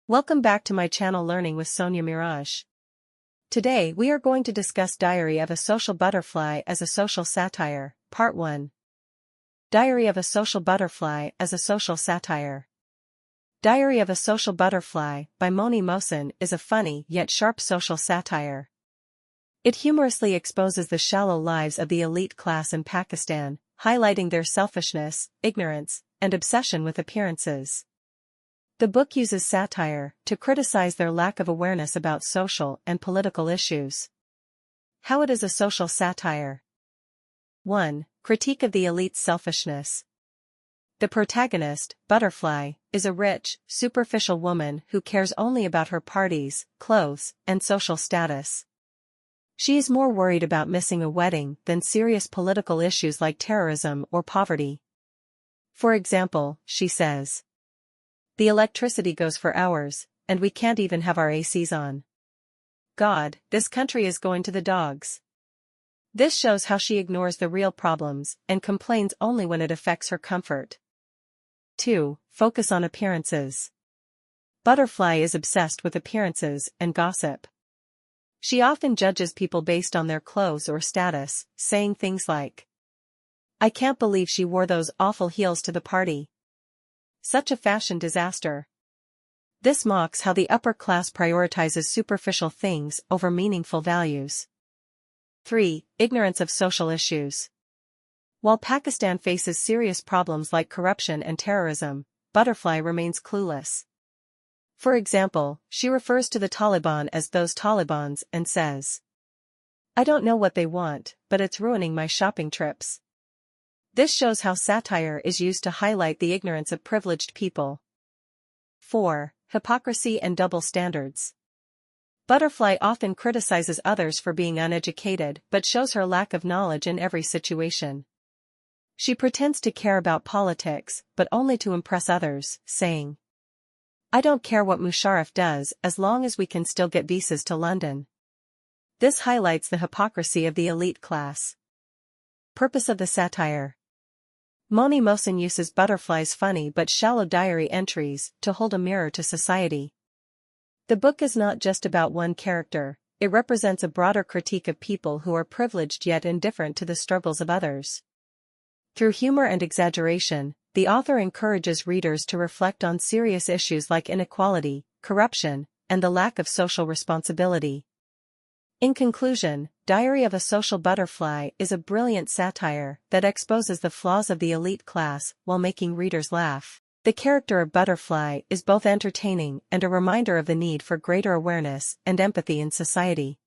Welcome back to my channel Learning with Sonia Miraj. Today we are going to discuss Diary of a Social Butterfly as a Social Satire, Part 1. Diary of a Social Butterfly as a Social Satire. Diary of a Social Butterfly by Sonia Miraj is a funny yet sharp social satire. It humorously exposes the shallow lives of the elite class in Pakistan, highlighting their selfishness, ignorance, and obsession with appearances. The book uses satire to criticize their lack of awareness about social and political issues. How it is a social satire. 1. Critique of the elite's selfishness. The protagonist, Butterfly, is a rich, superficial woman who cares only about her parties, clothes, and social status. She is more worried about missing a wedding than serious political issues like terrorism or poverty. For example, she says, "The electricity goes for hours, and we can't even have our ACs on. God, this country is going to the dogs." This shows how she ignores the real problems and complains only when it affects her comfort. 2. Focus on appearances. Butterfly is obsessed with appearances and gossip. She often judges people based on their clothes or status, saying things like, "I can't believe she wore those awful heels to the party. Such a fashion disaster." This mocks how the upper class prioritizes superficial things over meaningful values. 3. Ignorance of social issues. While Pakistan faces serious problems like corruption and terrorism, Butterfly remains clueless. For example, she refers to the Taliban as those Talibans and says, "I don't know what they want, but it's ruining my shopping trips." This shows how satire is used to highlight the ignorance of privileged people. 4. Hypocrisy and double standards. Butterfly often criticizes others for being uneducated but shows her lack of knowledge in every situation. She pretends to care about politics but only to impress others, saying, "I don't care what Musharraf does as long as we can still get visas to London." This highlights the hypocrisy of the elite class. Purpose of the satire. Sonia Miraj uses Butterfly's funny but shallow diary entries to hold a mirror to society. The book is not just about one character, it represents a broader critique of people who are privileged yet indifferent to the struggles of others. Through humor and exaggeration, the author encourages readers to reflect on serious issues like inequality, corruption, and the lack of social responsibility. In conclusion, Diary of a Social Butterfly is a brilliant satire that exposes the flaws of the elite class while making readers laugh. The character of Butterfly is both entertaining and a reminder of the need for greater awareness and empathy in society.